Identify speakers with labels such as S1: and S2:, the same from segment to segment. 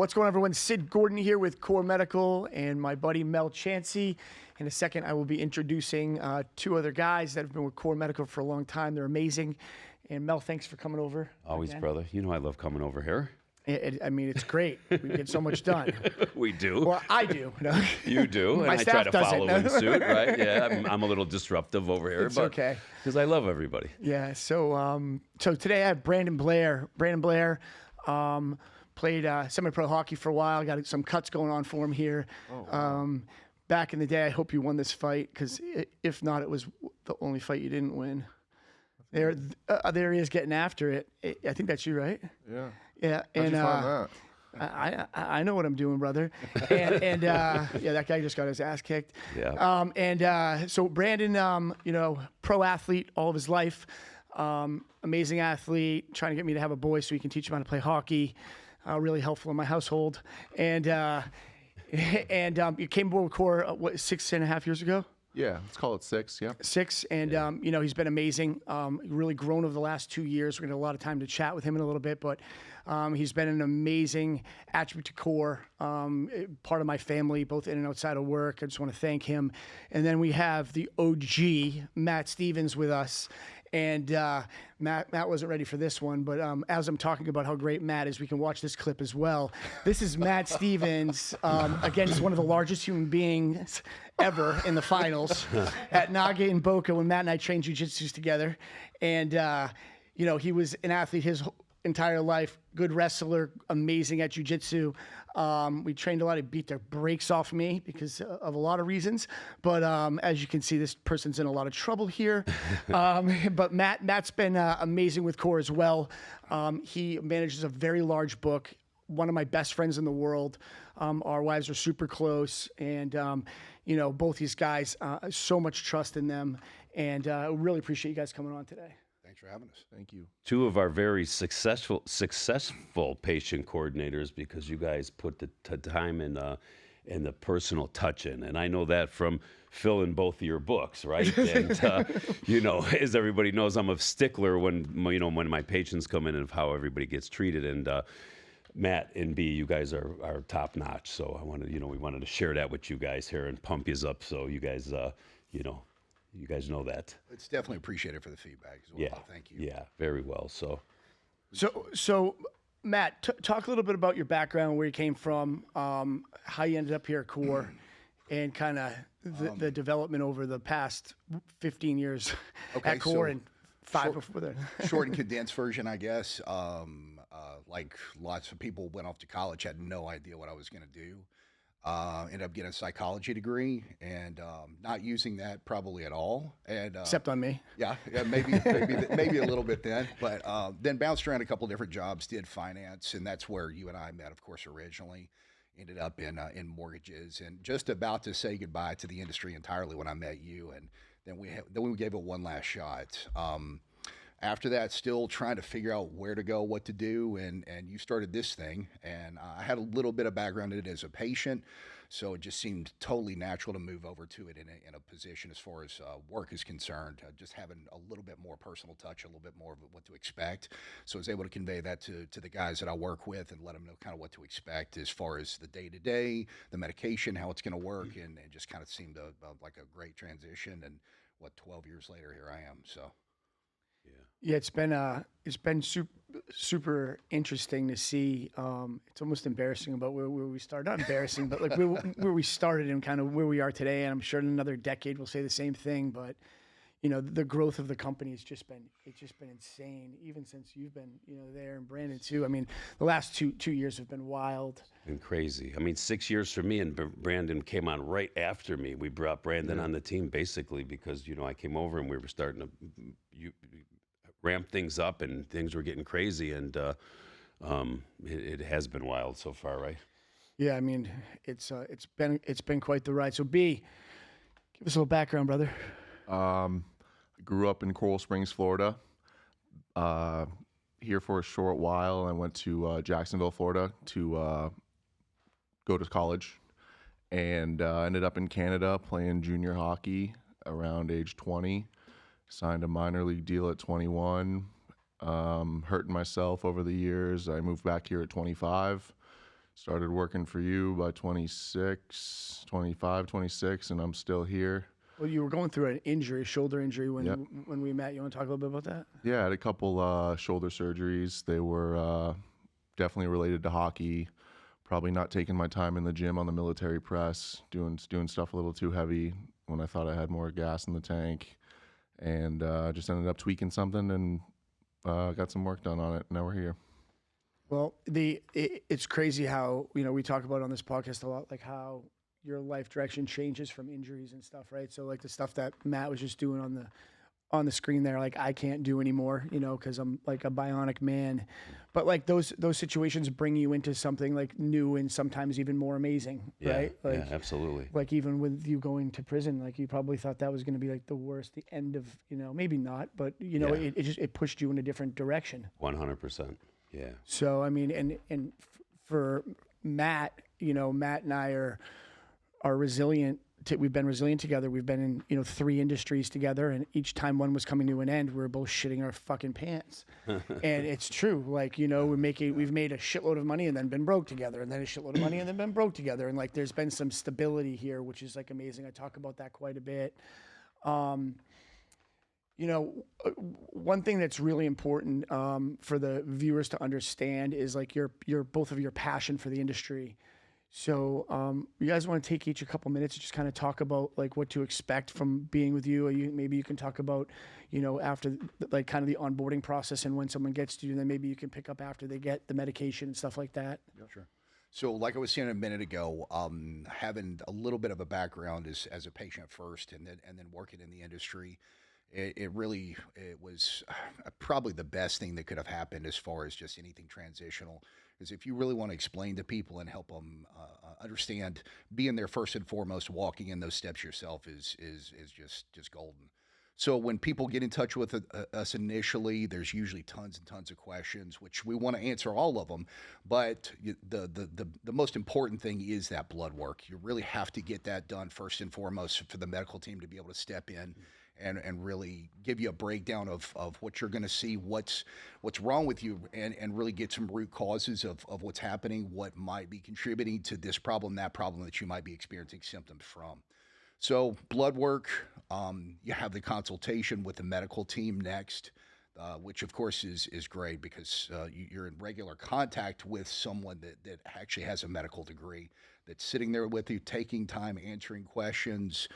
S1: What's going on, everyone? Sid Gordon here with Core Medical and my buddy Mel Chancey. In a second, I will be introducing two other guys that have been with Core Medical for a long time. They're amazing. And Mel, thanks for coming over.
S2: Always,
S1: again.
S2: brother. You know I love coming over here.
S1: I mean, it's great. We get so much done.
S2: We do.
S1: Well, I do. No.
S2: You do, and
S1: My
S2: I try to
S1: staff
S2: follow
S1: doesn't.
S2: in suit, right? Yeah, I'm a little disruptive over here,
S1: It's
S2: but
S1: okay.
S2: because I love everybody.
S1: Yeah. So today I have Brandon Blair. Brandon Blair played semi-pro hockey for a while. Got some cuts going on for him here. Oh, wow. Back in the day, I hope you won this fight, because if not, it was the only fight you didn't win. There he is getting after it. I think that's you, right?
S3: Yeah.
S1: Yeah.
S3: How'd
S1: and
S3: you find that?
S1: I know what I'm doing, brother. And yeah, that guy just got his ass kicked.
S2: Yeah.
S1: So Brandon, pro athlete all of his life, amazing athlete, trying to get me to have a boy so he can teach him how to play hockey. Really helpful in my household. And you came aboard with Core, 6.5 years ago?
S3: Yeah, let's call it 6, yeah.
S1: 6, and he's been amazing. Really grown over the last 2 years. We're gonna have a lot of time to chat with him in a little bit, but he's been an amazing attribute to Core, part of my family, both in and outside of work. I just want to thank him. And then we have the OG, Matt Stevens, with us. And Matt wasn't ready for this one, but as I'm talking about how great Matt is, we can watch this clip as well. This is Matt Stevens against one of the largest human beings ever in the finals at Naga in Boca when Matt and I trained jiu-jitsu together. And, he was an athlete his entire life, good wrestler, amazing at jiu-jitsu. We trained a lot. He beat their brakes off me because of a lot of reasons. But as you can see, this person's in a lot of trouble here. But Matt's been amazing with Core as well. He manages a very large book. One of my best friends in the world. Our wives are super close, and both these guys, so much trust in them, and I really appreciate you guys coming on today.
S3: Thanks for having us. Thank you.
S2: Two of our very successful patient coordinators, because you guys put the time and the personal touch in, and I know that from filling both of your books, right? And as everybody knows, I'm a stickler when my patients come in and of how everybody gets treated. And Matt and B, you guys are top notch. So I wanted, we wanted to share that with you guys here and pump you up, so you guys, you guys know that.
S4: It's definitely appreciated for the feedback as well.
S2: Yeah.
S4: Thank you.
S2: Yeah, very well.
S1: So Matt, talk a little bit about your background, where you came from, how you ended up here at Core, and kind of the development over the past 15 years at Core, and 5 before that.
S4: Short and condensed version, I guess. Like lots of people went off to college, had no idea what I was going to do. Ended up getting a psychology degree, and not using that probably at all. And
S1: Except on me.
S4: Yeah, maybe a little bit then. But then bounced around a couple different jobs, did finance, and that's where you and I met, of course, originally. Ended up in mortgages, and just about to say goodbye to the industry entirely when I met you. And then we gave it one last shot. After that, still trying to figure out where to go, what to do, and you started this thing, and I had a little bit of background in it as a patient, so it just seemed totally natural to move over to it in a position as far as work is concerned, just having a little bit more personal touch, a little bit more of what to expect. So I was able to convey that to the guys that I work with and let them know kind of what to expect as far as the day-to-day, the medication, how it's going to work, and it just kind of seemed like a great transition. And 12 years later, here I am. So.
S1: Yeah, it's been super interesting to see. It's almost embarrassing about where we started. Not embarrassing, but like where we started and kind of where we are today. And I'm sure in another decade we'll say the same thing. But the growth of the company has just been insane. Even since you've been there, and Brandon too. I mean, the last two years have been wild.
S2: Been crazy. I mean, 6 years for me, and Brandon came on right after me. We brought Brandon on the team basically because I came over and we were starting to ramp things up, and things were getting crazy, and it has been wild so far, right?
S1: Yeah, I mean, it's been quite the ride. So B, give us a little background, brother.
S3: I grew up in Coral Springs, Florida. Here for a short while. I went to Jacksonville, Florida to go to college, and ended up in Canada playing junior hockey around age 20. Signed a minor league deal at 21, hurting myself over the years. I moved back here at 25, Started working for you by 26, 25, 26, and I'm still here.
S1: Well, you were going through an injury, a shoulder injury when
S3: Yep.
S1: when we met. You want to talk a little bit about that?
S3: Yeah, I had a couple shoulder surgeries. They were definitely related to hockey. Probably not taking my time in the gym on the military press, doing stuff a little too heavy when I thought I had more gas in the tank, and just ended up tweaking something and got some work done on it. Now we're here.
S1: Well, it's crazy how, we talk about on this podcast a lot, like how your life direction changes from injuries and stuff, right? So like the stuff that Matt was just doing on the screen there, like I can't do anymore, because I'm like a bionic man. But like those situations bring you into something like new and sometimes even more amazing, right? Like,
S2: yeah, absolutely.
S1: Like even with you going to prison, like you probably thought that was going to be like the worst, the end of, maybe not, but it pushed you in a different direction.
S2: 100%. Yeah.
S1: So, I mean, and for Matt, Matt and I are resilient. We've been resilient together. We've been in, 3 industries together, and each time one was coming to an end, we were both shitting our fucking pants. And it's true. Like, we've made a shitload of money and then been broke together, and then a shitload of money and then been broke together. And like, there's been some stability here, which is like amazing. I talk about that quite a bit. One thing that's really important for the viewers to understand is like your both of your passion for the industry. So you guys want to take each a couple minutes to just kind of talk about like what to expect from being with you. Maybe you can talk about, after like kind of the onboarding process and when someone gets to you, and then maybe you can pick up after they get the medication and stuff like that.
S4: Yeah, sure. So like I was saying a minute ago, having a little bit of a background as a patient first and then working in the industry, it was probably the best thing that could have happened as far as just anything transitional. Because if you really want to explain to people and help them understand, being there first and foremost, walking in those steps yourself is just golden. So when people get in touch with us initially, there's usually tons and tons of questions, which we want to answer all of them. But the most important thing is that blood work. You really have to get that done first and foremost for the medical team to be able to step in and really give you a breakdown of what you're going to see, what's wrong with you, and really get some root causes of what's happening, what might be contributing to this problem, that problem that you might be experiencing symptoms from. So blood work, you have the consultation with the medical team next, which of course is great because you're in regular contact with someone that actually has a medical degree that's sitting there with you, taking time, answering questions.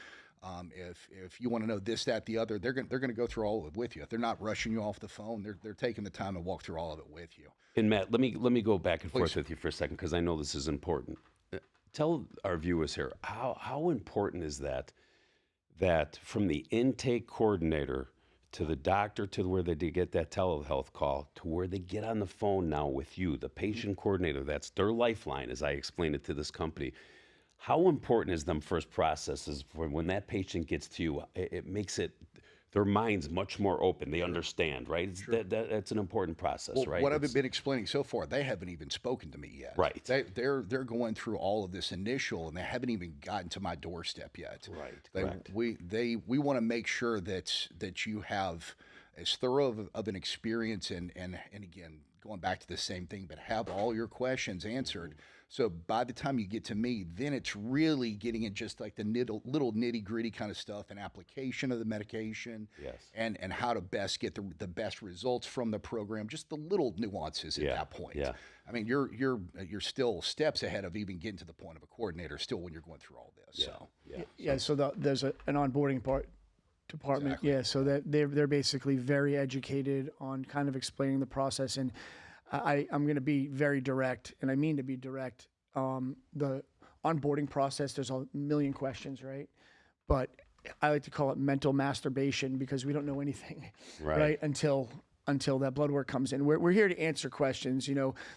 S4: If you want to know this, that, the other, they're going to go through all of it with you. If they're not rushing you off the phone, they're taking the time to walk through all of it with you.
S2: And Matt, let me go back and forth with you for a second because I know this is important. Tell our viewers here how important is that from the intake coordinator to the doctor to where they get that telehealth call to where they get on the phone now with you, the patient coordinator. That's their lifeline, as I explained it to this company. How important is them first processes for when that patient gets to you? It makes their minds much more open. They understand, right? Sure. That's an important process, right?
S4: What I've been explaining so far, they haven't even spoken to me yet.
S2: Right.
S4: They're going through all of this initial, and they haven't even gotten to my doorstep yet.
S2: Right.
S4: Correct. We want to make sure that you have as thorough of an experience, and again, going back to the same thing, but have all your questions answered. So by the time you get to me, then it's really getting in just like the little nitty gritty kind of stuff and application of the medication,
S2: yes,
S4: and how to best get the best results from the program. Just the little nuances at that point. Yeah. I mean, you're still steps ahead of even getting to the point of a coordinator still when you're going through all this.
S1: Yeah. So there's an onboarding department. Exactly. Yeah. So that they're basically very educated on kind of explaining the process. And I'm going to be very direct, and I mean to be direct. The onboarding process, there's a million questions, right? But I like to call it mental masturbation because we don't know anything, right? Until that blood work comes in. We're here to answer questions.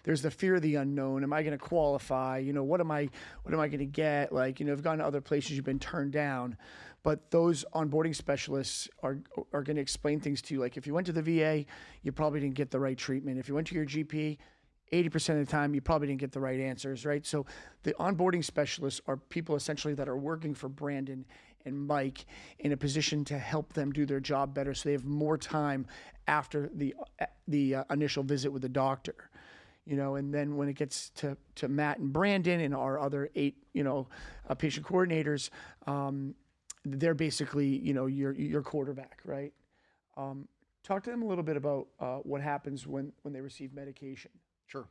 S1: There's the fear of the unknown. Am I going to qualify? What am I going to get? Like, you've gone to other places, you've been turned down. But those onboarding specialists are going to explain things to you. Like if you went to the VA, you probably didn't get the right treatment. If you went to your GP, 80% of the time, you probably didn't get the right answers, right? So the onboarding specialists are people essentially that are working for Brandon and Mike in a position to help them do their job better so they have more time after the initial visit with the doctor. and then when it gets to Matt and Brandon and our other 8, patient coordinators, they're basically, your quarterback, right? Talk to them a little bit about what happens when they receive medication.
S4: Sure.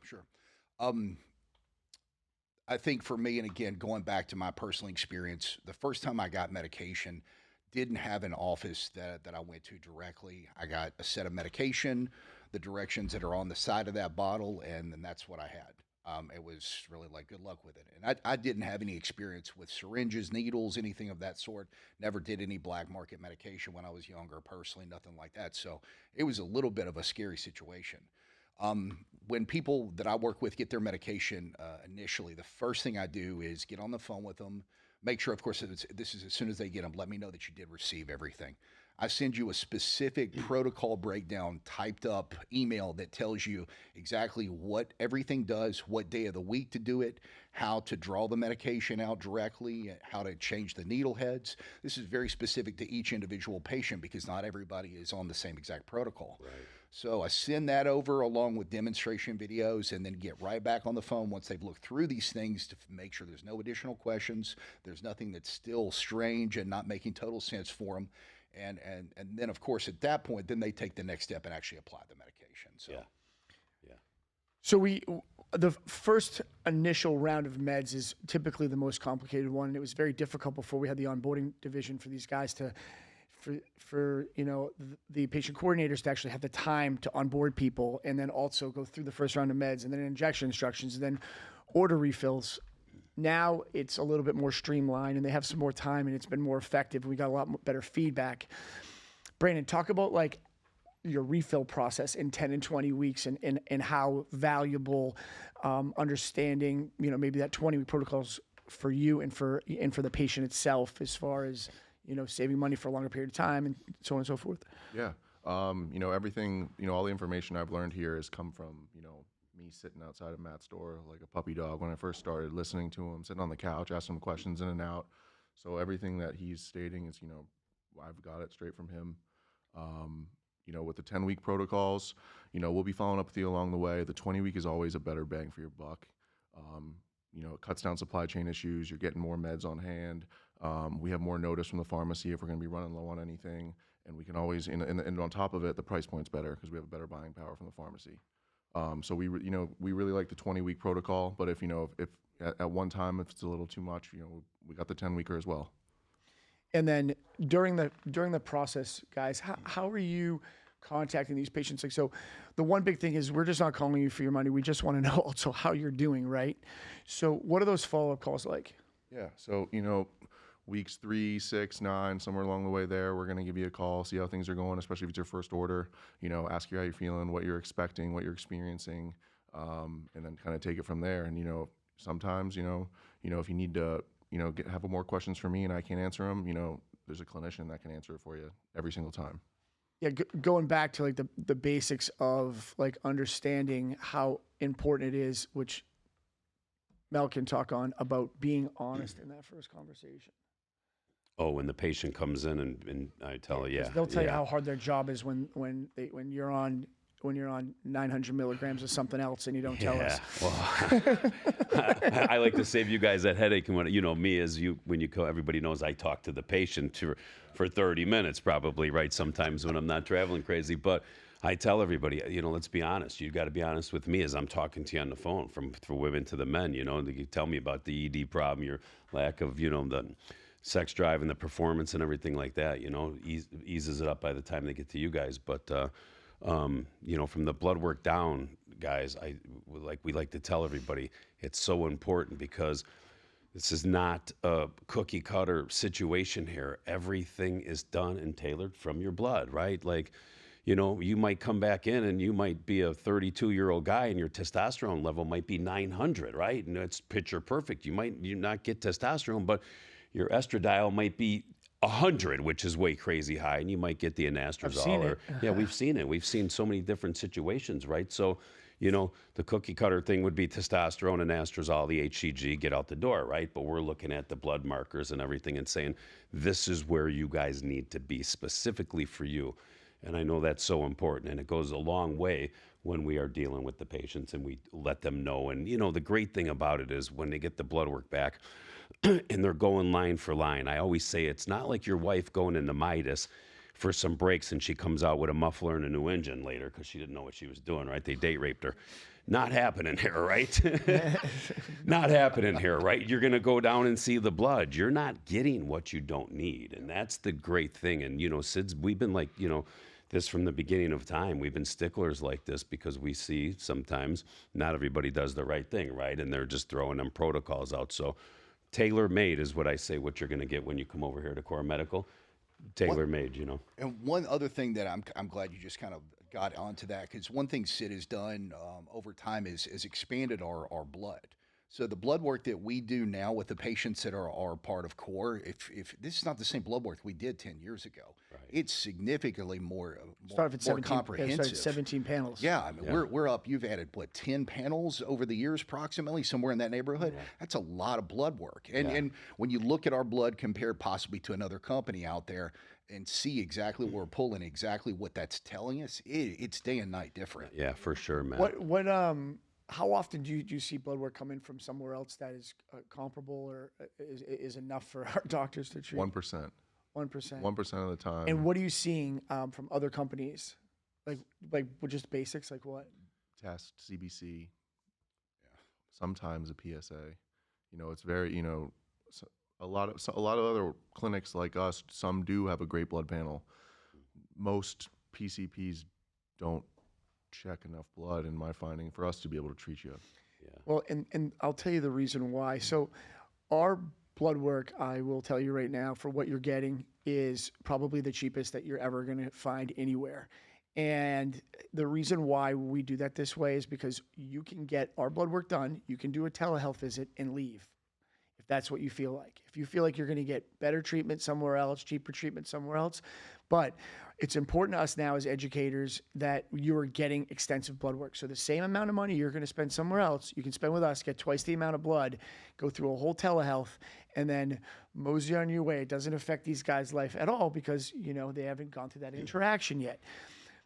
S4: I think for me, and again, going back to my personal experience, the first time I got medication, didn't have an office that I went to directly. I got a set of medication, the directions that are on the side of that bottle, and then that's what I had. It was really like, good luck with it. And I didn't have any experience with syringes, needles, anything of that sort. Never did any black market medication when I was younger, personally, nothing like that. So it was a little bit of a scary situation. When people that I work with get their medication initially, the first thing I do is get on the phone with them, make sure, of course, this is as soon as they get them, let me know that you did receive everything. I send you a specific protocol breakdown typed up email that tells you exactly what everything does, what day of the week to do it, how to draw the medication out directly, how to change the needle heads. This is very specific to each individual patient because not everybody is on the same exact protocol.
S2: Right.
S4: So I send that over along with demonstration videos and then get right back on the phone once they've looked through these things to make sure there's no additional questions. There's nothing that's still strange and not making total sense for them. And then, of course, at that point, then they take the next step and actually apply the medication. So,
S2: yeah.
S1: So the first initial round of meds is typically the most complicated one, and it was very difficult before we had the onboarding division for these guys for the patient coordinators to actually have the time to onboard people and then also go through the first round of meds and then injection instructions and then order refills. Now it's a little bit more streamlined and they have some more time and it's been more effective. We got a lot better feedback. Brandon, talk about like your refill process in 10 and 20 weeks and how valuable understanding, maybe that 20-week protocols for you and for the patient itself as far as, saving money for a longer period of time and so on and so forth.
S3: Yeah. Everything, all the information I've learned here has come from, me sitting outside of Matt's door like a puppy dog when I first started, listening to him, sitting on the couch, asking him questions in and out. So everything that he's stating is, I've got it straight from him. With the 10-week protocols, we'll be following up with you along the way. The 20-week is always a better bang for your buck. It cuts down supply chain issues. You're getting more meds on hand. We have more notice from the pharmacy if we're going to be running low on anything. And we can always, and on top of it, the price point's better because we have a better buying power from the pharmacy. So we really like the 20-week protocol, but if at one time, if it's a little too much, we got the 10-weeker as well.
S1: And then during the process, guys, how are you contacting these patients? Like, so the one big thing is we're just not calling you for your money. We just want to know also how you're doing, right? So what are those follow-up calls like?
S3: Yeah. So, weeks 3, 6, 9, somewhere along the way there, we're going to give you a call, see how things are going, especially if it's your first order, ask you how you're feeling, what you're expecting, what you're experiencing, and then kind of take it from there. And, sometimes, if you need to, have more questions for me and I can't answer them, there's a clinician that can answer it for you every single time.
S1: Yeah, going back to like the basics of like understanding how important it is, which Mel can talk on, about being honest in that first conversation.
S2: Oh, when the patient comes in and I tell you,
S1: they'll tell you how hard their job is when you're on 900 milligrams of something else and you don't tell us.
S2: Well, I like to save you guys that headache. And when me as you, when you go, everybody knows I talk to the patient for 30 minutes probably, right? Sometimes when I'm not traveling crazy, but I tell everybody, let's be honest. You got to be honest with me as I'm talking to you on the phone, from women to the men. You tell me about the ED problem, your lack of, the sex drive and the performance and everything like that. Eases it up by the time they get to you guys. But from the blood work down, guys, we like to tell everybody it's so important because this is not a cookie cutter situation here. Everything is done and tailored from your blood, right? Like, you might come back in and you might be a 32-year-old guy and your testosterone level might be 900, right? And it's picture perfect. You might not get testosterone, but your estradiol might be 100, which is way crazy high, and you might get the anastrozole. Yeah, we've seen it. We've seen so many different situations, right? So, the cookie cutter thing would be testosterone, anastrozole, the HCG, get out the door, right? But we're looking at the blood markers and everything and saying, this is where you guys need to be specifically for you. And I know that's so important, and it goes a long way when we are dealing with the patients and we let them know. And, you know, the great thing about it is when they get the blood work back and they're going line for line, I always say it's not like your wife going into Midas for some breaks and she comes out with a muffler and a new engine later because she didn't know what she was doing, right? They date raped her. Not happening here, right? Not happening here, right? You're going to go down and see the blood. You're not getting what you don't need. And that's the great thing. And, you know, Sid's, we've been like, you know, this from the beginning of time. We've been sticklers like this because we see sometimes not everybody does the right thing, right? And they're just throwing them protocols out. So tailor-made is what I say, what you're going to get when you come over here to Core Medical. Tailor-made, you know.
S4: And one other thing that I'm glad you just kind of got onto that, because one thing Sid has done over time is expanded our blood. So the blood work that we do now with the patients that are part of Core, if this is not the same blood work we did 10 years ago, it's significantly more comprehensive.
S1: Started 17 panels.
S4: Yeah, I mean, we're up. You've added what, 10 panels over the years, approximately, somewhere in that neighborhood. Yeah. That's a lot of blood work. And when you look at our blood compared possibly to another company out there and see exactly what we're pulling, exactly what that's telling us, it's day and night different.
S2: Yeah, for sure, man.
S1: How often do you see blood work come in from somewhere else that is comparable or is enough for our doctors to treat?
S3: 1%.
S1: 1%.
S3: 1% of the time.
S1: And what are you seeing from other companies? Like just basics, like what?
S3: Test, CBC, sometimes a PSA. You know, it's very, you know, a lot of other clinics like us, some do have a great blood panel. Most PCPs don't check enough blood, in my finding, for us to be able to treat you.
S2: Yeah.
S1: Well, and I'll tell you the reason why. So our blood work, I will tell you right now, for what you're getting is probably the cheapest that you're ever going to find anywhere. And the reason why we do that this way is because you can get our blood work done, you can do a telehealth visit and leave if that's what you feel like. If you feel like you're going to get better treatment somewhere else, cheaper treatment somewhere else. But it's important to us now as educators that you are getting extensive blood work. So the same amount of money you're going to spend somewhere else, you can spend with us, get twice the amount of blood, go through a whole telehealth, and then mosey on your way. It doesn't affect these guys' life at all because, you know, they haven't gone through that interaction yet.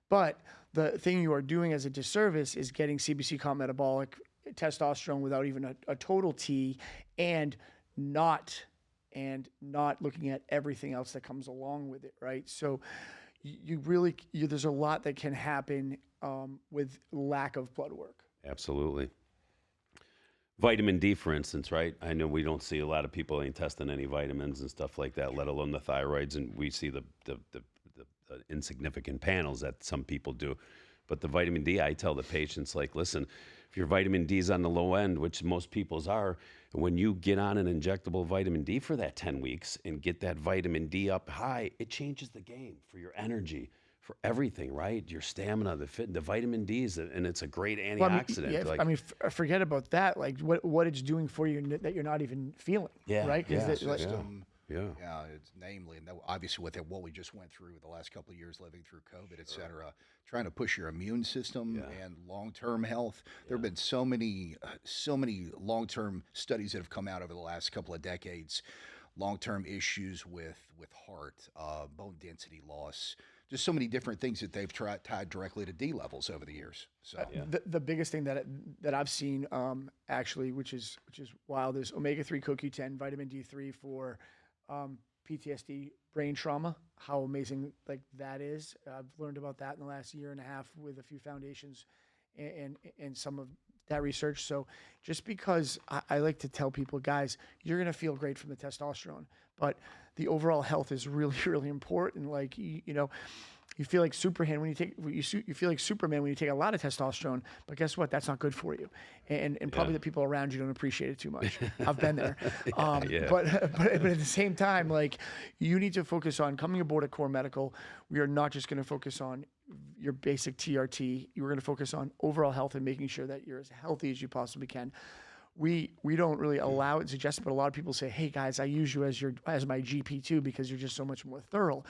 S1: But the thing you are doing as a disservice is getting CBC comp metabolic, testosterone without even a total T, and not looking at everything else that comes along with it, right? So there's a lot that can happen with lack of blood work.
S2: Absolutely. Vitamin D, for instance, right? I know we don't see a lot of people ain't testing any vitamins and stuff like that, let alone the thyroids, and we see the insignificant panels that some people do. But the vitamin D, I tell the patients, like, listen, if your vitamin D is on the low end, which most people's are, when you get on an injectable vitamin D for that 10 weeks and get that vitamin D up high, it changes the game for your energy, for everything, right? Your stamina, the vitamin D's, and it's a great antioxidant.
S1: Well, forget about that. Like what it's doing for you that you're not even feeling, right?
S4: Yeah, it's namely, and obviously with what we just went through the last couple of years, living through COVID, et cetera, trying to push your immune system and long-term health. There have been so many long-term studies that have come out over the last couple of decades. Long-term issues with heart, bone density loss, just so many different things that they've tied directly to D levels over the years. So
S1: the biggest thing that I've seen actually, which is wild, is omega-3 CoQ10, vitamin D3 for PTSD, brain trauma, how amazing like that is. I've learned about that in the last year and a half with a few foundations and some of that research. So just because I like to tell people, guys, you're going to feel great from the testosterone, but the overall health is really, really important. Like, you know, you feel like Superman when you feel like Superman when you take a lot of testosterone, but guess what? That's not good for you, and probably the people around you don't appreciate it too much. I've been there, but at the same time, like you need to focus on coming aboard at Core Medical. We are not just going to focus on your basic TRT. You're going to focus on overall health and making sure that you're as healthy as you possibly can. We don't really allow it, suggest it, but a lot of people say, "Hey guys, I use you as my GP too because you're just so much more thorough."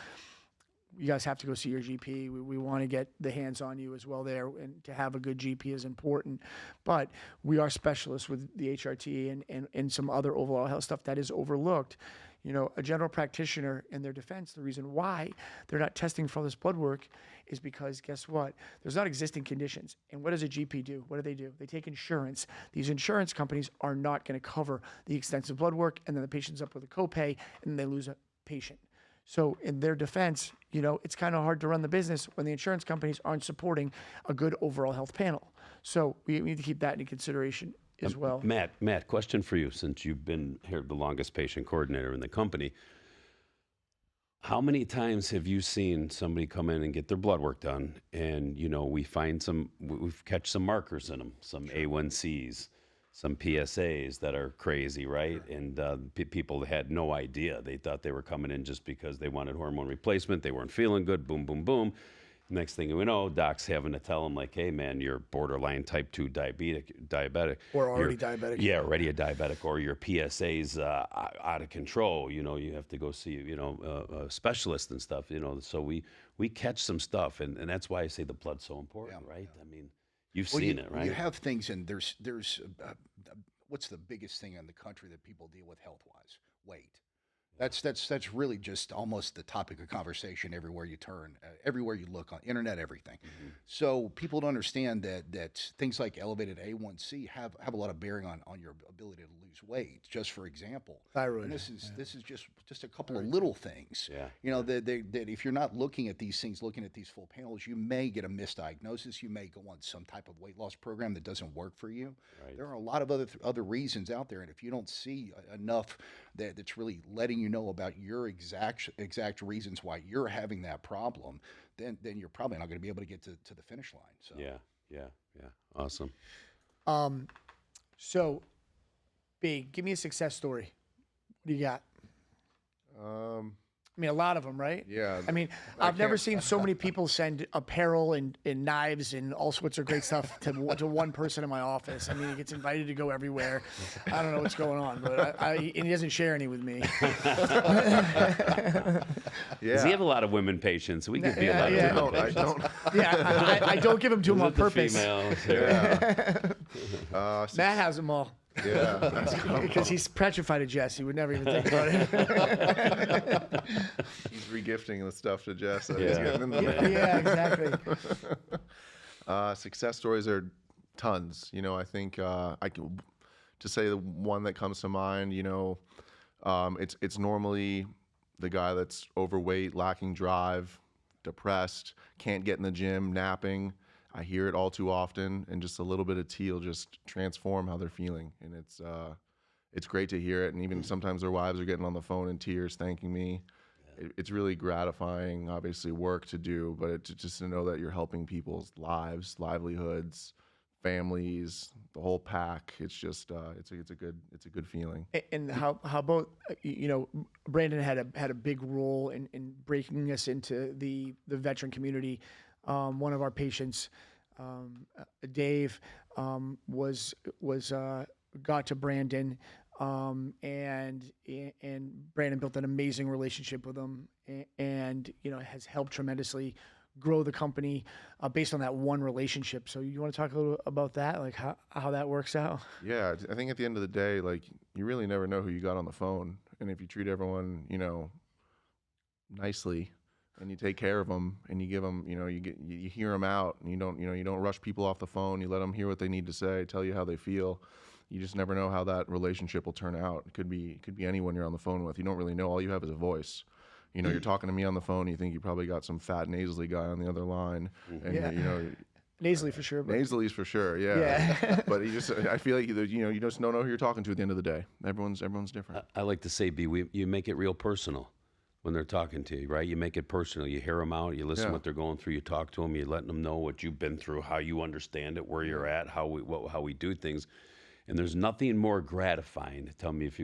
S1: You guys have to go see your GP. We want to get the hands on you as well there, and to have a good GP is important. But we are specialists with the HRT and some other overall health stuff that is overlooked. a general practitioner, in their defense, the reason why they're not testing for all this blood work is because, guess what? There's not existing conditions. And what does a GP do? What do? They take insurance. These insurance companies are not going to cover the extensive blood work, and then the patient's up with a copay, and they lose a patient. So in their defense, it's kind of hard to run the business when the insurance companies aren't supporting a good overall health panel. So we need to keep that into consideration as well.
S2: Matt, question for you, since you've been here the longest patient coordinator in the company. How many times have you seen somebody come in and get their blood work done, and we catch some markers in them, some A1Cs, some PSAs that are crazy, right? And people had no idea. They thought they were coming in just because they wanted hormone replacement. They weren't feeling good. Boom, boom, boom. Next thing we know, doc's having to tell them, like, hey, man, you're borderline type 2 diabetic.
S1: Or already diabetic.
S2: Yeah, already a diabetic. Or your PSA's out of control. You have to go see, a specialist and stuff, So we catch some stuff. And that's why I say the blood's so important, right? Yeah. I mean, you've seen it, right?
S4: You have things, and there's what's the biggest thing in the country that people deal with health-wise? Weight. That's really just almost the topic of conversation everywhere you turn, everywhere you look on internet, everything. Mm-hmm. So people don't understand that things like elevated A1C have a lot of bearing on your ability to lose weight. Just for example,
S1: thyroid.
S4: And this is just a couple of little things. Yeah. That if you're not looking at these things, looking at these full panels, you may get a misdiagnosis. You may go on some type of weight loss program that doesn't work for you. Right. There are a lot of other reasons out there, and if you don't see enough that's really letting you know about your exact reasons why you're having that problem, then you're probably not going to be able to get to the finish line. So
S2: yeah, awesome.
S1: So, B, give me a success story. What do you got? I mean, a lot of them, right?
S3: Yeah.
S1: I mean, I've never seen so many people send apparel and knives and all sorts of great stuff to one person in my office. I mean, he gets invited to go everywhere. I don't know what's going on, but and he doesn't share any with me.
S2: Does he have a lot of women patients? We could be a lot of women patients.
S3: I don't.
S1: Yeah, I don't give them to him on purpose.
S2: Yeah.
S1: Matt has them all.
S3: Yeah,
S1: because he's petrified of Jess. He would never even think about it.
S3: He's regifting the stuff to Jess. So
S1: yeah, exactly.
S3: Success stories are tons. I think I can to say the one that comes to mind. It's normally the guy that's overweight, lacking drive, depressed, can't get in the gym, napping. I hear it all too often, and just a little bit of tea will just transform how they're feeling, and it's great to hear it. And even sometimes their wives are getting on the phone in tears, thanking me. Yeah. It's really gratifying, obviously, work to do, but just to know that you're helping people's lives, livelihoods, families, the whole pack. It's just it's a good feeling.
S1: And how about Brandon had a big role in breaking us into the veteran community. One of our patients, Dave, got to Brandon, and Brandon built an amazing relationship with him, and has helped tremendously grow the company based on that one relationship. So you want to talk a little about that, like how that works out?
S3: Yeah, I think at the end of the day, like, you really never know who you got on the phone, and if you treat everyone, nicely, and you take care of them, and you give them, you hear them out, and you don't rush people off the phone. You let them hear what they need to say, tell you how they feel. You just never know how that relationship will turn out. It could be anyone you're on the phone with. You don't really know. All you have is a voice. You're talking to me on the phone. You think you probably got some fat nasally guy on the other line, and
S1: nasally for sure.
S3: Nasally's for sure, yeah. But I feel like you just don't know who you're talking to at the end of the day. Everyone's different.
S2: I like to say, B, you make it real personal. When they're talking to you, right? You make it personal. You hear them out. You listen what they're going through. You talk to them. You're letting them know what you've been through, how you understand it, where you're at, how we do things. And there's nothing more gratifying. Tell me if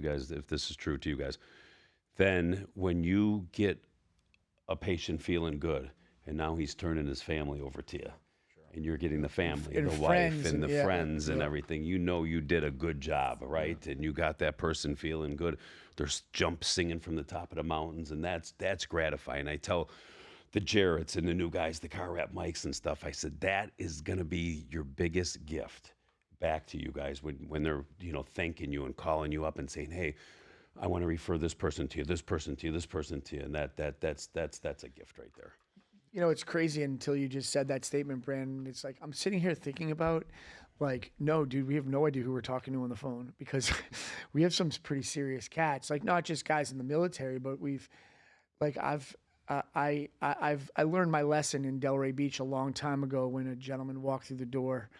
S2: this is true to you guys, than when you get a patient feeling good, and now he's turning his family over to you. And you're getting the family,
S1: and
S2: the wife, and the friends, and everything. You did a good job, right? And you got that person feeling good. There's jump singing from the top of the mountains, and that's gratifying. I tell the Jarretts and the new guys, the car wrap mics and stuff, I said, that is going to be your biggest gift back to you guys when they're thanking you and calling you up and saying, hey, I want to refer this person to you, this person to you, this person to you, and that's a gift right there.
S1: You know, it's crazy until you just said that statement, Brandon. It's like I'm sitting here thinking about, like, no, dude, we have no idea who we're talking to on the phone because we have some pretty serious cats. Like, not just guys in the military, but I learned my lesson in Delray Beach a long time ago when a gentleman walked through the door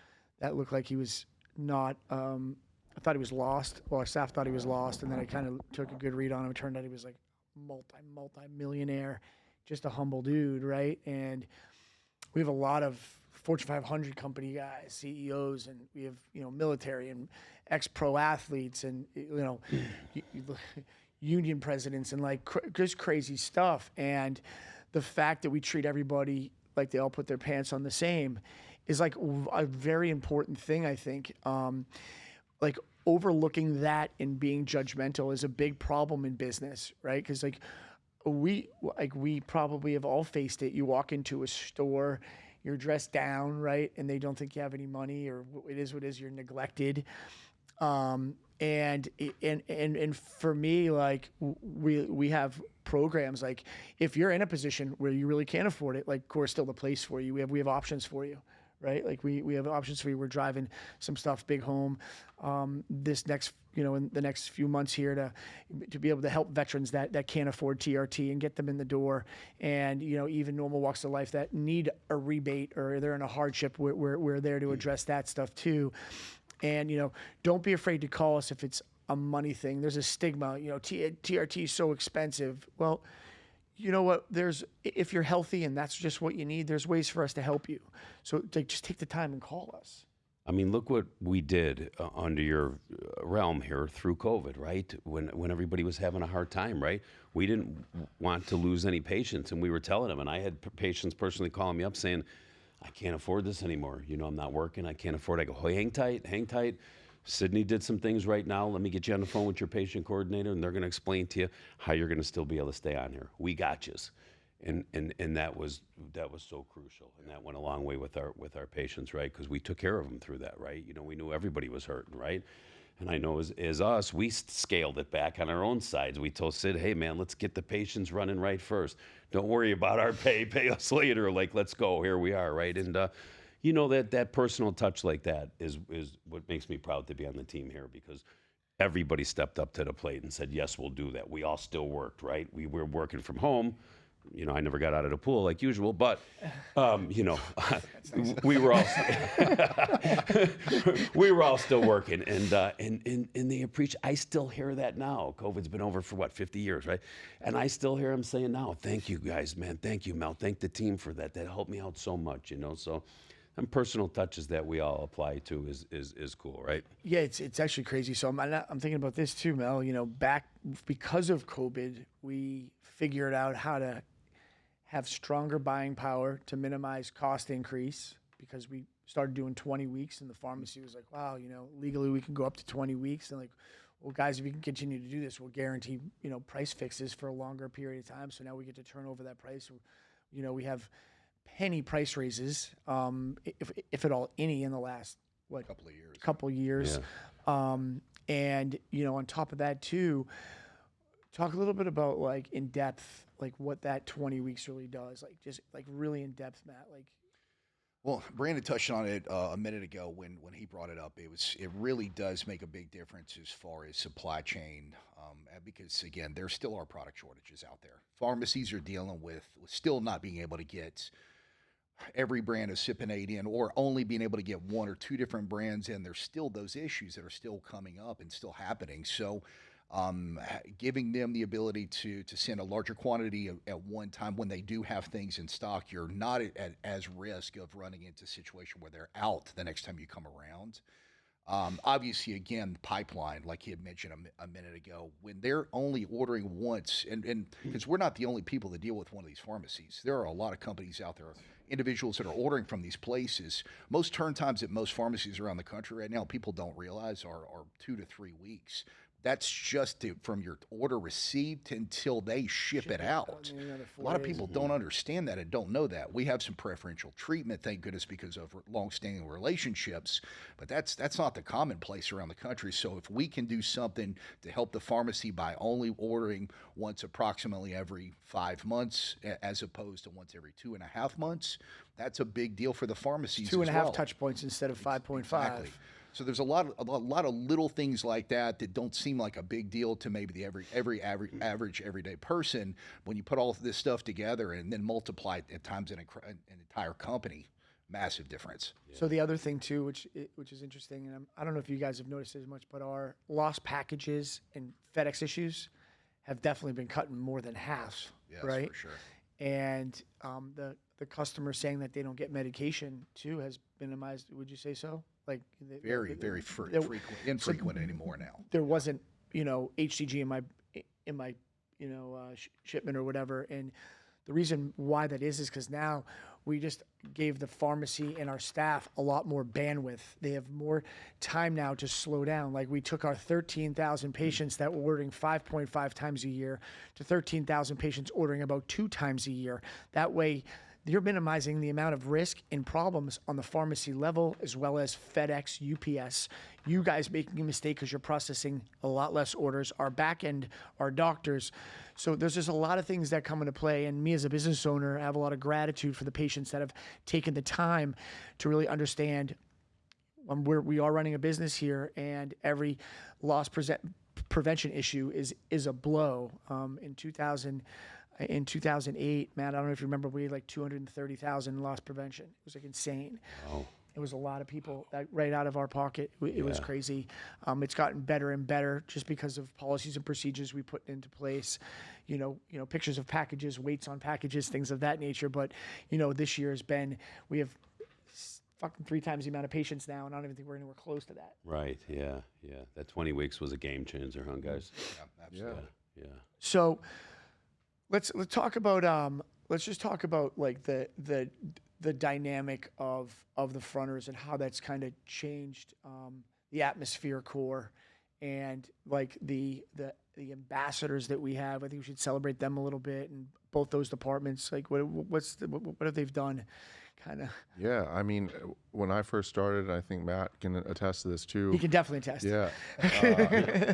S1: that looked like he was not. I thought he was lost. Well, our staff thought he was lost, and then I kind of took a good read on him. It turned out he was like multi-millionaire. Just a humble dude, right? And we have a lot of Fortune 500 company guys, CEOs, and we have, you know, military and ex-pro athletes and, you know, union presidents and like just crazy stuff. And the fact that we treat everybody like they all put their pants on the same is like a very important thing, I think. Like overlooking that and being judgmental is a big problem in business, right? Because like, we probably have all faced it. You walk into a store, you're dressed down, right? And they don't think you have any money, or it is what it is, you're neglected. And for me, like we have programs, like if you're in a position where you really can't afford it, like Core's still the place for you. We have options for you. Right? Like we have options for you. We're driving some stuff big home this next, you know, in the next few months here to be able to help veterans that can't afford TRT and get them in the door. And, you know, even normal walks of life that need a rebate or they're in a hardship, we're there to address that stuff too. And, you know, don't be afraid to call us if it's a money thing. There's a stigma, you know, TRT is so expensive. Well, you know what, if you're healthy and that's just what you need, there's ways for us to help you. So like, just take the time and call us.
S2: I mean, look what we did under your realm here through COVID, right? When everybody was having a hard time, right? We didn't want to lose any patients, and we were telling them, and I had patients personally calling me up saying, I can't afford this anymore. You know, I'm not working. I can't afford it. I go, hey, hang tight, hang tight. Sydney did some things right now. Let me get you on the phone with your patient coordinator, and they're going to explain to you how you're going to still be able to stay on here. We got yous. And that was so crucial, and that went a long way with our patients, right? Because we took care of them through that, right? You know, we knew everybody was hurting, right? And I know as us, we scaled it back on our own sides. We told Sid, hey man, let's get the patients running right first. Don't worry about our pay us later. Like, let's go. Here we are, right? And you know, that personal touch like that is what makes me proud to be on the team here, because everybody stepped up to the plate and said, yes, we'll do that. We all still worked, right? We were working from home. You know, I never got out of the pool like usual, but, you know, we were all still working, and they appreciate. I still hear that now. COVID's been over for 50 years, right? And I still hear them saying now, thank you guys, man. Thank you, Mel. Thank the team for that. That helped me out so much, you know, so. And personal touches that we all apply to is cool, right?
S1: Yeah, it's actually crazy. So I'm thinking about this too, Mel. You know, because of COVID, we figured out how to have stronger buying power to minimize cost increase, because we started doing 20 weeks, and the pharmacy was like, wow, you know, legally we can go up to 20 weeks. And like, well, guys, if you can continue to do this, we'll guarantee, you know, price fixes for a longer period of time. So now we get to turn over that price. You know, we have penny price raises, if at all any, in the last couple years.
S2: Yeah.
S1: And you know, on top of that too, talk a little bit about like in depth, like what that 20 weeks really does, like just like really in depth, Matt. Like,
S4: well, Brandon touched on it a minute ago when he brought it up. It really does make a big difference as far as supply chain, because again, there still are product shortages out there. Pharmacies are dealing with still not being able to get every brand of Cypionate in, or only being able to get one or two different brands in. There's still those issues that are still coming up and still happening. So giving them the ability to send a larger quantity at one time when they do have things in stock, you're not at as risk of running into a situation where they're out the next time you come around. Obviously, again, the pipeline, like he had mentioned a minute ago, when they're only ordering once, and because we're not the only people that deal with one of these pharmacies, there are a lot of companies out there, individuals that are ordering from these places. Most turn times at most pharmacies around the country right now, people don't realize are 2 to 3 weeks. That's just from your order received until they ship it out. A lot of people don't understand that and don't know that. We have some preferential treatment, thank goodness, because of long-standing relationships, but that's not the commonplace around the country. So if we can do something to help the pharmacy by only ordering once approximately every 5 months, as opposed to once every 2.5 months, that's a big deal for the pharmacies.
S1: 2.5 touch points instead of 5.5.
S4: Exactly. So there's a lot of little things like that that don't seem like a big deal to maybe the average everyday person. When you put all of this stuff together and then multiply it at times an entire company, massive difference.
S1: Yeah. So the other thing too, which is interesting, and I don't know if you guys have noticed it as much, but our lost packages and FedEx issues have definitely been cut in more than half.
S4: Yes,
S1: right?
S4: For sure.
S1: And the customer saying that they don't get medication too has minimized. Would you say so? Like
S4: very infrequent anymore now.
S1: There wasn't, HCG in my shipment or whatever. And the reason why that is because now we just gave the pharmacy and our staff a lot more bandwidth. They have more time now to slow down. Like we took our 13,000 patients that were ordering 5.5 times a year to 13,000 patients ordering about 2 times a year. That way, you're minimizing the amount of risk and problems on the pharmacy level as well as FedEx, UPS. You guys making a mistake because you're processing a lot less orders. Our back end, our doctors. So there's just a lot of things that come into play. And me as a business owner, I have a lot of gratitude for the patients that have taken the time to really understand we are running a business here, and every loss prevention issue is a blow. In 2008, Matt, I don't know if you remember, we had like 230,000 loss prevention. It was like insane.
S2: Wow.
S1: It was a lot of people that right out of our pocket. It was crazy. It's gotten better and better just because of policies and procedures we put into place. Pictures of packages, weights on packages, things of that nature. But this year we have fucking 3 times the amount of patients now, and I don't even think we're anywhere close to that.
S2: Right. Yeah. Yeah. That 20 weeks was a game changer, huh, guys?
S4: Yeah, absolutely.
S2: Yeah.
S1: So let's talk about let's just talk about like the dynamic of the fronters and how that's kind of changed the atmosphere core and like the ambassadors that we have. I think we should celebrate them a little bit, and both those departments. Like what have they done? Kind of.
S3: Yeah, I mean, when I first started, I think Matt can attest to this too.
S1: He can definitely attest.
S3: Yeah,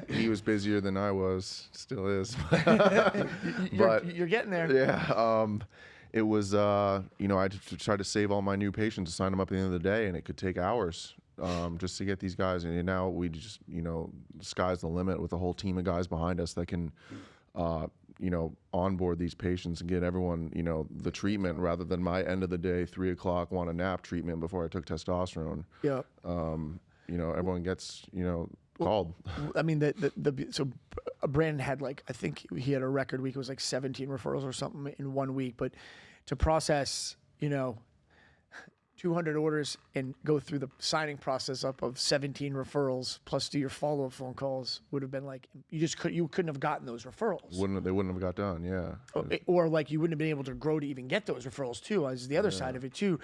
S3: he was busier than I was, still is.
S1: You're getting there.
S3: Yeah, it was, I tried to save all my new patients to sign them up at the end of the day, and it could take hours just to get these guys. And now we just, the sky's the limit with a whole team of guys behind us that can, onboard these patients and get everyone, the treatment rather than my end of the day, 3 o'clock, want a nap treatment before I took testosterone.
S1: Yeah.
S3: Everyone gets, called.
S1: I mean, so Brandon had I think he had a record week. It was like 17 referrals or something in 1 week. But to process, 200 orders and go through the signing process up of 17 referrals plus do your follow-up phone calls would have been like you couldn't have gotten those referrals.
S3: They wouldn't have got done, yeah.
S1: Or you wouldn't have been able to grow to even get those referrals too. As the other side of it too,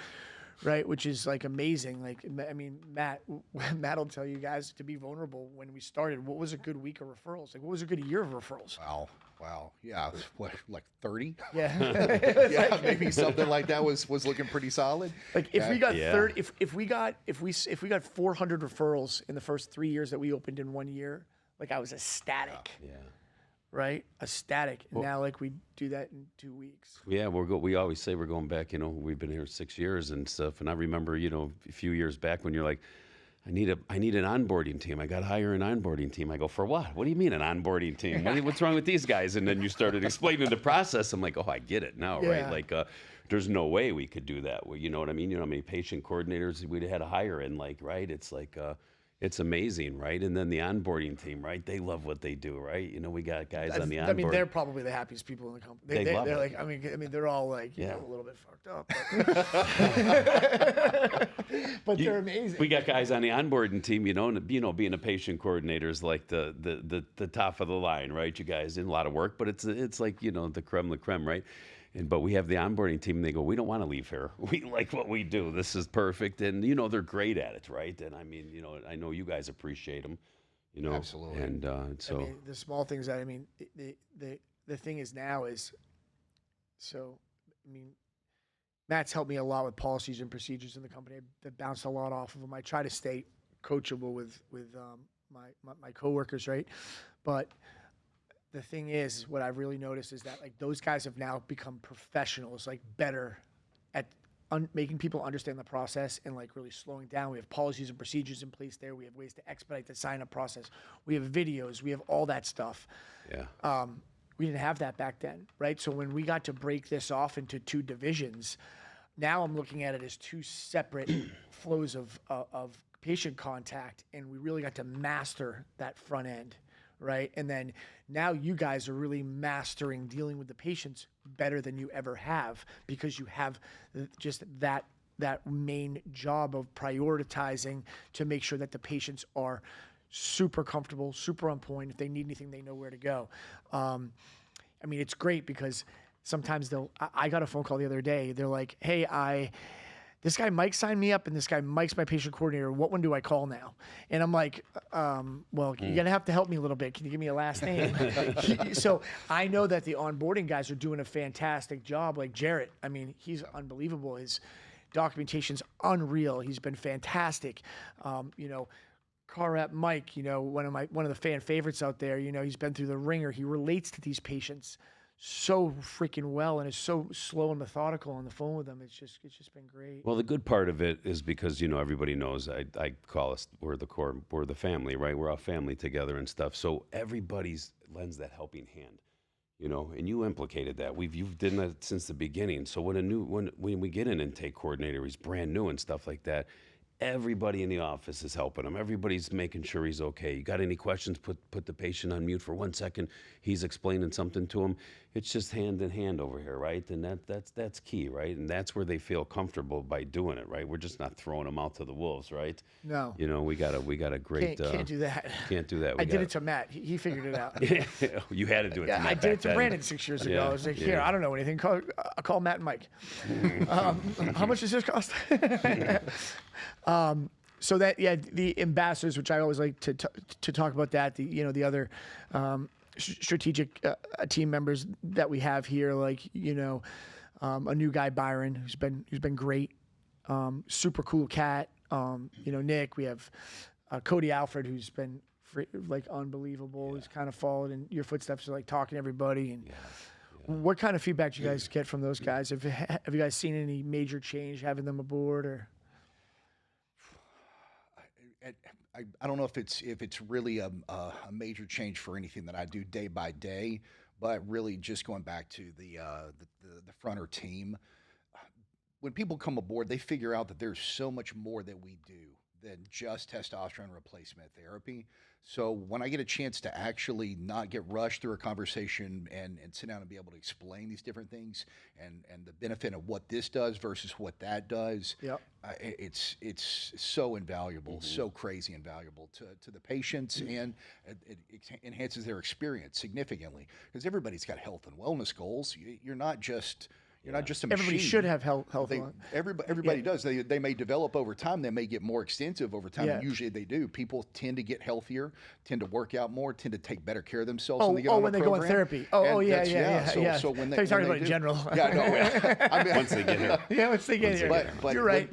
S1: right? Which is amazing. I mean, Matt will tell you guys to be vulnerable. When we started, what was a good week of referrals? What was a good year of referrals?
S4: Wow. Yeah. What, 30?
S1: Yeah.
S4: Yeah. Maybe something like that was looking pretty solid.
S1: If we got 30, if we got 400 referrals in the first 3 years that we opened in 1 year, I was ecstatic.
S2: Yeah.
S1: Right? Ecstatic. And now we do that in 2 weeks.
S2: Yeah, we always say we're going back, we've been here 6 years and stuff. And I remember, a few years back when you're like, I need an onboarding team. I got to hire an onboarding team. I go, for what? What do you mean an onboarding team? What's wrong with these guys? And then you started explaining the process. I'm like, oh, I get it now,
S1: yeah.
S2: Right? There's no way we could do that. Well, you know what I mean? You know how many patient coordinators we'd had to hire and right? It's amazing, right? And then the onboarding team, right? They love what they do, right? We got guys on the onboarding.
S1: I mean, they're probably the happiest people in the company.
S2: They're
S1: it. I mean, they're all a little bit fucked up, but they're amazing.
S2: We got guys on the onboarding team, being a patient coordinator is like the top of the line, right? You guys in a lot of work, but it's like the creme de la creme, right? But we have the onboarding team, and they go, we don't want to leave here. We like what we do. This is perfect. And, they're great at it, right? And I mean, I know you guys appreciate them. you know.
S4: Absolutely.
S2: And so
S1: I mean, the small things that, I mean, the thing is now is, so, I mean, Matt's helped me a lot with policies and procedures in the company. That bounced a lot off of him. I try to stay coachable with my coworkers, right? But the thing is, what I've really noticed is that like those guys have now become professionals, like better at making people understand the process and like really slowing down. We have policies and procedures in place there. We have ways to expedite the sign-up process. We have videos. We have all that stuff.
S2: yeah.
S1: We didn't have that back then, right? So when we got to break this off into two divisions, now I'm looking at it as two separate flows of patient contact, and we really got to master that front end, right? And then now you guys are really mastering dealing with the patients better than you ever have, because you have just that main job of prioritizing to make sure that the patients are super comfortable, super on point. If they need anything, they know where to go. I mean, it's great because sometimes I got a phone call the other day. They're like, hey, this guy Mike signed me up and this guy Mike's my patient coordinator. What one do I call now? And I'm like, well, you're going to have to help me a little bit. Can you give me a last name? So I know that the onboarding guys are doing a fantastic job. Like Jarrett, I mean, he's unbelievable. His documentation's unreal. He's been fantastic. You know, Car Rep Mike, you know, one of the fan favorites out there. You know, he's been through the ringer. He relates to these patients so freaking well and is so slow and methodical on the phone with them. It's just been great.
S2: Well, the good part of it is because, you know, everybody knows I call us, we're the family, right? We're all family together and stuff. So everybody's lends that helping hand, you know, and you implicated that. You've done that since the beginning. So when we get an intake coordinator, he's brand new and stuff like that, everybody in the office is helping him. Everybody's making sure he's okay. You got any questions? Put the patient on mute for 1 second. He's explaining something to him. It's just hand in hand over here, right? And that's key, right? And that's where they feel comfortable by doing it, right? We're just not throwing them out to the wolves, right?
S1: No.
S2: You know, we got a great.
S1: Can't do that.
S2: Can't do that.
S1: I did it to Matt. He figured it out.
S2: You had to do it.
S1: Yeah,
S2: to Matt
S1: I did it
S2: back
S1: to
S2: then.
S1: Brandon 6 years ago.
S2: Yeah,
S1: I was like,
S2: yeah.
S1: here, I don't know anything. Call Matt and Mike. How much does this cost? So that, yeah, the ambassadors, which I always like to talk about that, the other strategic team members that we have here, like, you know, a new guy, Byron, who's been great, super cool cat. You know, Nick, we have Cody Alfred, who's been like unbelievable. He's kind of followed in your footsteps, like talking to everybody. And what kind of feedback do you guys get from those guys? Have you guys seen any major change having them aboard, or?
S4: I don't know if it's really a major change for anything that I do day by day, but really just going back to the fronter team. When people come aboard, they figure out that there's so much more that we do than just testosterone replacement therapy. So when I get a chance to actually not get rushed through a conversation and sit down and be able to explain these different things and the benefit of what this does versus what that does,
S1: Yep.
S4: It's so invaluable, so crazy invaluable to the patients, and it enhances their experience significantly, because everybody's got health and wellness goals. You're not just a machine.
S1: Everybody should have health.
S4: Everybody does. They may develop over time. They may get more extensive over time.
S1: Yeah.
S4: And usually they do. People tend to get healthier, tend to work out more, tend to take better care of themselves when they get on
S1: when
S4: a
S1: they go in
S4: program.
S1: therapy.
S4: So when they,
S1: You're talking
S4: when
S1: about
S4: they
S1: in
S4: do-
S1: general.
S4: Yeah, no. I mean,
S2: Once they get here.
S1: Yeah, once they get here.
S4: but
S1: You're right.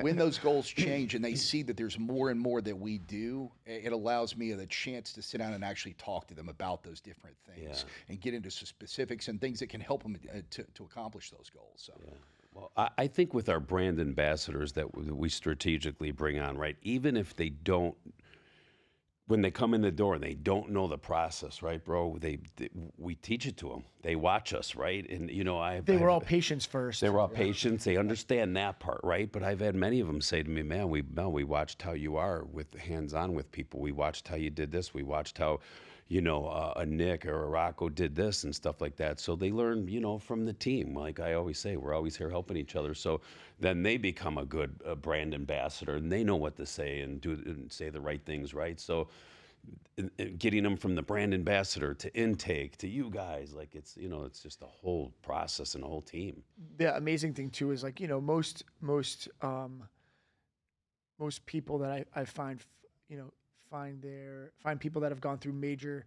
S4: when those goals change and they see that there's more and more that we do, it allows me the chance to sit down and actually talk to them about those different things and get into specifics and things that can help them to accomplish those goals. So.
S2: Yeah. Well, I think with our brand ambassadors that we strategically bring on, right, even if they don't, when they come in the door and they don't know the process, right, bro, we teach it to them. They watch us, right? And, you know,
S1: They were all patients first.
S2: They were all patients. They understand that part, right? But I've had many of them say to me, man, we watched how you are with hands-on with people. We watched how you did this. We watched how, you know, a Nick or a Rocco did this and stuff like that. So they learn, you know, from the team. Like I always say, we're always here helping each other. So then they become a good brand ambassador, and they know what to say and do and say the right things, right? So getting them from the brand ambassador to intake to you guys, like it's, you know, it's just a whole process and a whole team.
S1: The amazing thing too is, like, you know, most people that I find, you know, find people that have gone through major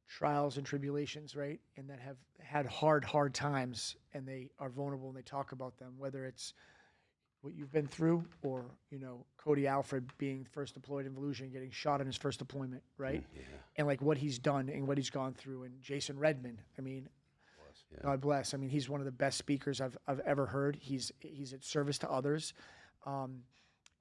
S1: trials and tribulations, right? And that have had hard times, and they are vulnerable and they talk about them, whether it's what you've been through or, Cody Alfred being first deployed in Volusia, getting shot in his first deployment, right?
S2: Yeah.
S1: And like what he's done and what he's gone through. And Jason Redman, I mean, God bless. I mean, he's one of the best speakers I've ever heard. He's at service to others.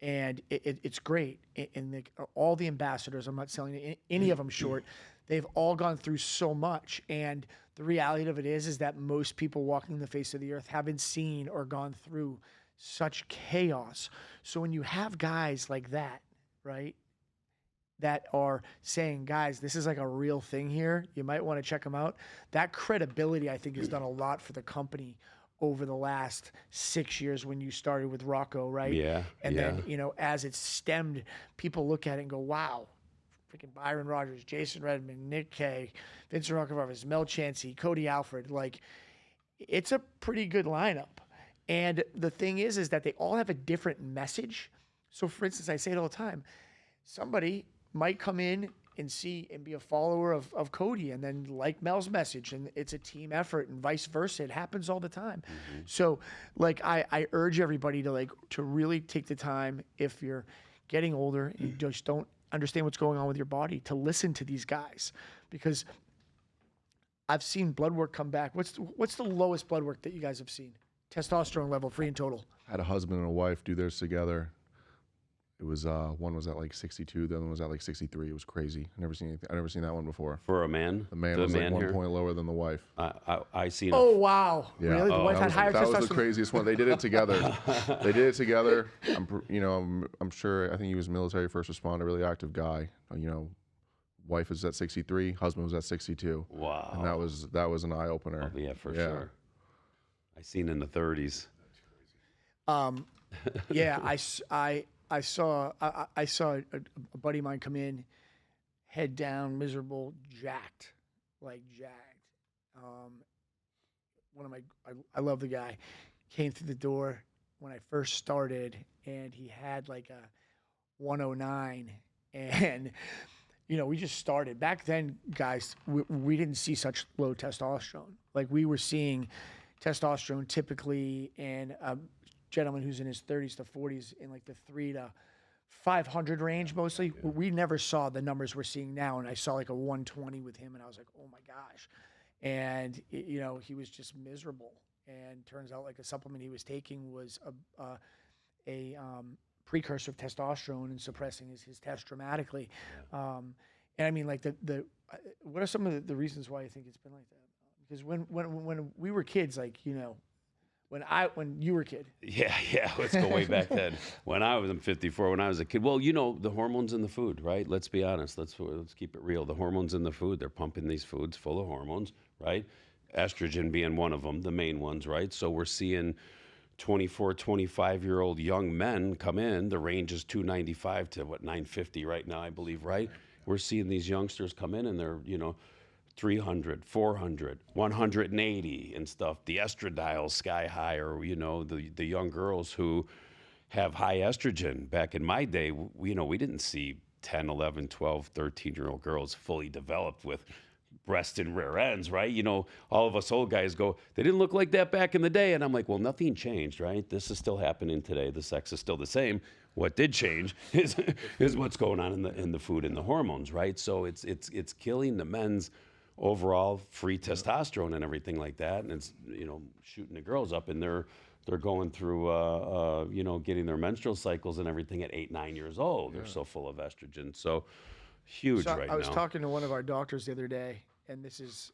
S1: And it's great. And all the ambassadors, I'm not selling any of them short, they've all gone through so much. And the reality of it is that most people walking the face of the earth haven't seen or gone through such chaos. So when you have guys like that, right, that are saying, guys, this is like a real thing here, you might want to check them out. That credibility, I think, has done a lot for the company over the last 6 years when you started with Rocco, right?
S2: Yeah.
S1: And then, as it's stemmed, people look at it and go, wow, freaking Byron Rogers, Jason Redman, Nick Kay, Vincent Roncalvarez, Mel Chancey, Cody Alfred. Like, it's a pretty good lineup. And the thing is that they all have a different message. So, for instance, I say it all the time, somebody might come in and see and be a follower of Cody and then like Mel's message, and it's a team effort and vice versa. It happens all the time. Mm-hmm. So like I urge everybody to really take the time, if you're getting older and you just don't understand what's going on with your body, to listen to these guys, because I've seen blood work come back. What's the lowest blood work that you guys have seen? Testosterone level, free and total.
S3: I had a husband and a wife do theirs together. It was one was at like 62, the other one was at like 63. It was crazy. I never seen that one before.
S2: For a man,
S3: the man was like 1 point lower than the wife.
S2: I seen.
S1: Oh wow!
S3: Yeah.
S1: Really? The wife had higher testosterone.
S3: That was the craziest one. They did it together. I'm sure. I think he was military first responder, really active guy. Wife was at 63, husband was at 62.
S2: Wow.
S3: And that was an eye opener.
S2: Oh, yeah, for sure. I seen in the 30s.
S1: Yeah, I saw a buddy of mine come in, head down, miserable, jacked. I love the guy. Came through the door when I first started, and he had like a 109, and we just started. Back then, guys, we didn't see such low testosterone. Like, we were seeing testosterone typically in a gentleman who's in his 30s to 40s in like the 300 to 500 range mostly. Yeah. We never saw the numbers we're seeing now, and I saw like a 120 with him, and I was like, oh my gosh. And he was just miserable. And turns out like a supplement he was taking was a precursor of testosterone and suppressing his test dramatically. Yeah. And I mean, like what are some of the reasons why you think it's been like that? Because when we were kids, like, when you were a kid.
S2: Yeah. Let's go way back then. When I was 54, when I was a kid. Well, the hormones in the food, right? Let's be honest. Let's keep it real. The hormones in the food, they're pumping these foods full of hormones, right? Estrogen being one of them, the main ones, right? So we're seeing 24, 25-year-old young men come in. The range is 295 to 950 right now, I believe, right? We're seeing these youngsters come in, and they're, 300, 400, 180 and stuff. The estradiol's sky high, or, the young girls who have high estrogen. Back in my day, we didn't see 10, 11, 12, 13-year-old girls fully developed with breast and rear ends, right? All of us old guys go, they didn't look like that back in the day. And I'm like, well, nothing changed, right? This is still happening today. The sex is still the same. What did change is what's going on in the food and the hormones, right? So it's killing the men's overall free testosterone and everything like that, and it's shooting the girls up, and they're going through getting their menstrual cycles and everything at 8, 9 years old. Yeah. They're so full of estrogen, so huge right now.
S1: I was talking to one of our doctors the other day, and this is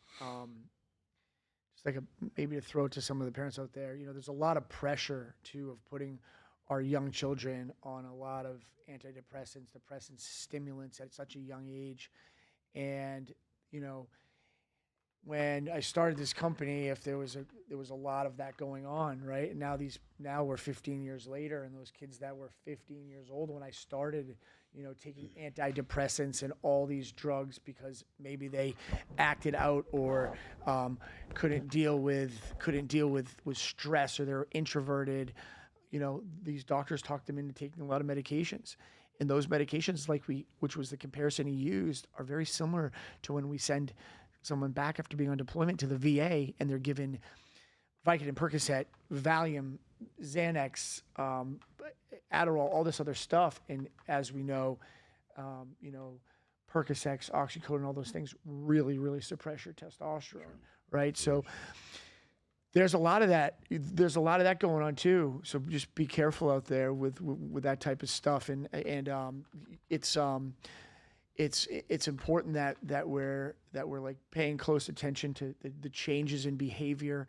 S1: just like maybe to throw it to some of the parents out there. There's a lot of pressure of putting our young children on a lot of antidepressants, depressants, stimulants at such a young age, and when I started this company, if there was a lot of that going on, right? And now we're 15 years later, and those kids that were 15 years old when I started, taking antidepressants and all these drugs because maybe they acted out or couldn't deal with stress, or they're introverted. These doctors talked them into taking a lot of medications. And those medications, which was the comparison he used, are very similar to when we send someone back after being on deployment to the VA and they're given Vicodin, Percocet, Valium, Xanax, Adderall, all this other stuff. And as we know, Percocet, oxycodone, all those things really, really suppress your testosterone, right? So there's a lot of that. There's a lot of that going on too. So just be careful out there with that type of stuff. And it's important that we're like paying close attention to the changes in behavior,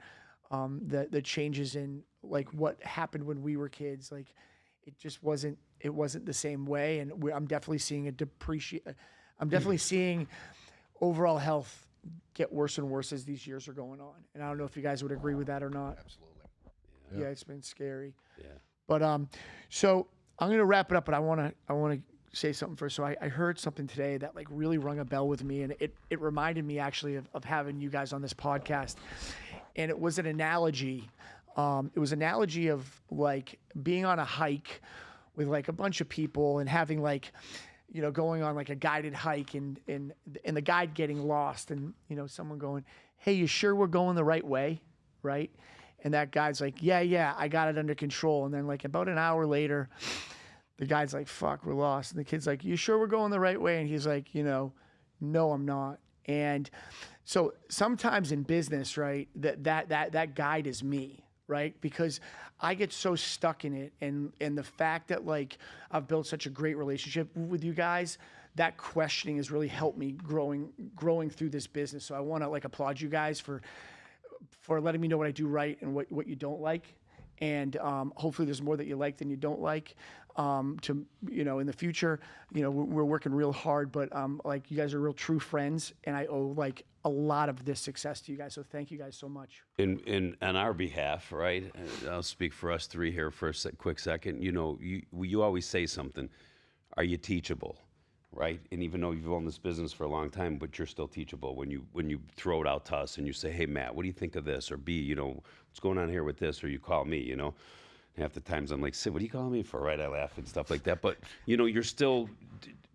S1: the changes in like what happened when we were kids. Like it just wasn't the same way. And I'm definitely seeing I'm definitely seeing overall health get worse and worse as these years are going on. And I don't know if you guys would agree with that or not.
S4: Absolutely.
S1: Yeah, it's been scary.
S2: Yeah.
S1: But so I'm gonna wrap it up, but I wanna say something first. So I heard something today that like really rung a bell with me, and it reminded me actually of having you guys on this podcast. And it was an analogy. It was an analogy of like being on a hike with like a bunch of people and having like, going on like a guided hike and the guide getting lost and, someone going, "Hey, you sure we're going the right way?" Right? And that guy's like, yeah, I got it under control. And then like about an hour later, the guy's like, "Fuck, we're lost." And the kid's like, "You sure we're going the right way?" And he's like, "No, I'm not." And so sometimes in business, right, that guide is me, right? Because I get so stuck in it, and the fact that like I've built such a great relationship with you guys, that questioning has really helped me growing through this business. So I want to like applaud you guys for letting me know what I do right and what you don't like. And hopefully there's more that you like than you don't like. In the future, we're working real hard, but like you guys are real true friends, and I owe like a lot of this success to you guys. So thank you guys so much.
S2: On our behalf, right? I'll speak for us three here for a quick second. You always say something. Are you teachable? Right? And even though you've owned this business for a long time, but you're still teachable when you throw it out to us and you say, "Hey, Matt, what do you think of this?" Or B, what's going on here with this? Or you call me, Half the times I'm like, "Sid, what are you calling me for?" Right? I laugh and stuff like that. But, you're still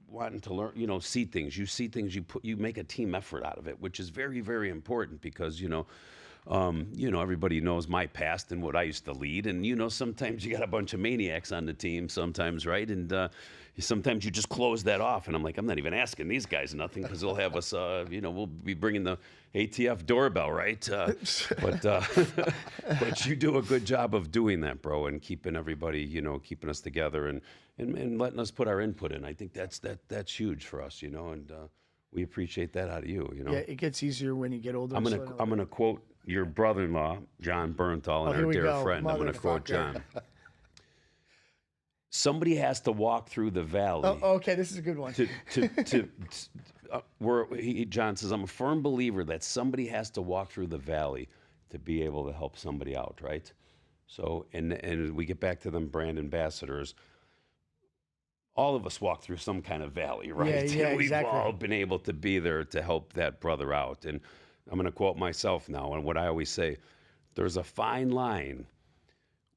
S2: wanting to learn, see things. You see things, you make a team effort out of it, which is very, very important because, everybody knows my past and what I used to lead. And, sometimes you got a bunch of maniacs on the team sometimes, right? And sometimes you just close that off. And I'm like, I'm not even asking these guys nothing because they'll have us, we'll be bringing the ATF doorbell, right? But you do a good job of doing that, bro, and keeping everybody, keeping us together and letting us put our input in. I think that's huge for us, and we appreciate that out of you,
S1: Yeah, it gets easier when you get older.
S2: I'm gonna quote your brother-in-law, John Bernthal, and our dear friend. I'm gonna quote John. Somebody has to walk through the valley.
S1: Oh, okay, this is a good one.
S2: John says, "I'm a firm believer that somebody has to walk through the valley to be able to help somebody out," right? So, and we get back to them brand ambassadors. All of us walk through some kind of valley, right?
S1: Yeah,
S2: We've
S1: exactly.
S2: all been able to be there to help that brother out. And I'm going to quote myself now, and what I always say, there's a fine line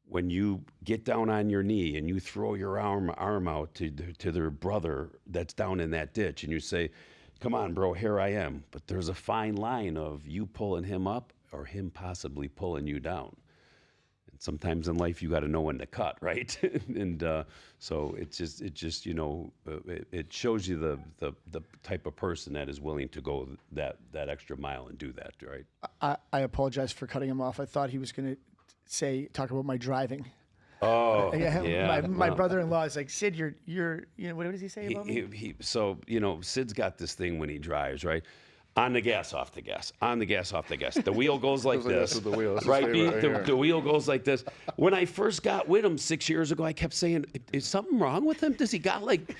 S2: when you get down on your knee and you throw your arm out to their brother that's down in that ditch, and you say, "Come on, bro, here I am." But there's a fine line of you pulling him up or him possibly pulling you down. And sometimes in life you got to know when to cut, right? And so it shows you the type of person that is willing to go that extra mile and do that, right?
S1: I apologize for cutting him off. I thought he was going to talk about my driving.
S2: Oh,
S1: My brother-in-law is like, "Sid, you're what does he say about me?"
S2: So Sid's got this thing when he drives, right? On the gas, off the gas. On the gas, off the gas. The wheel goes like this.
S3: The wheel.
S2: Right? The wheel goes like this. When I first got with him 6 years ago, I kept saying, "Is something wrong with him? Does he got like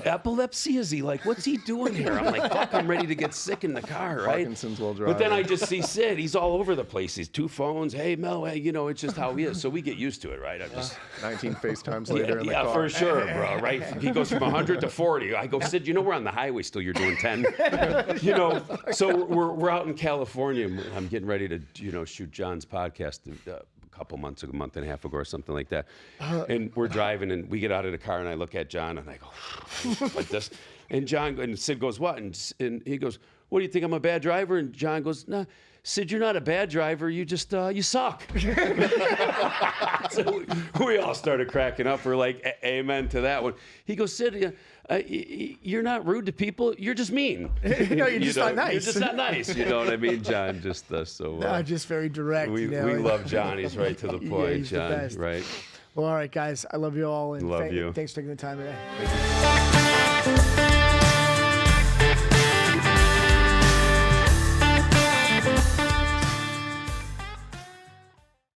S2: epilepsy? Is he like, what's he doing here?" I'm like, "Fuck, I'm ready to get sick in the car," right?
S3: Parkinson's while driving.
S2: But then I just see Sid. He's all over the place. He's 2 phones. "Hey, Mel, hey," it's just how he is. So we get used to it, right?
S3: 19 FaceTimes later in the car.
S2: Yeah, for sure, bro, right? He goes from 100 to 40. I go, "Sid, we're on the highway still. You're doing 10. So we're out in California. I'm getting ready to, shoot John's podcast couple months ago, a month and a half ago or something like that. And we're driving and we get out of the car and I look at John and I go like this. And Sid goes, what? And he goes, what, do you think I'm a bad driver? And John goes, no, Sid, you're not a bad driver. You just, you suck. So we all started cracking up. We're like, amen to that one. He goes, Sid, you're not rude to people. You're just mean.
S1: No, you're just not nice.
S2: You're just not nice. You know what I mean? John just
S1: just very direct.
S2: We love John. He's right to the point,
S1: he's
S2: John.
S1: the best.
S2: Right.
S1: Well, all right, guys. I love you all. And
S2: love you.
S1: Thanks for taking the time today.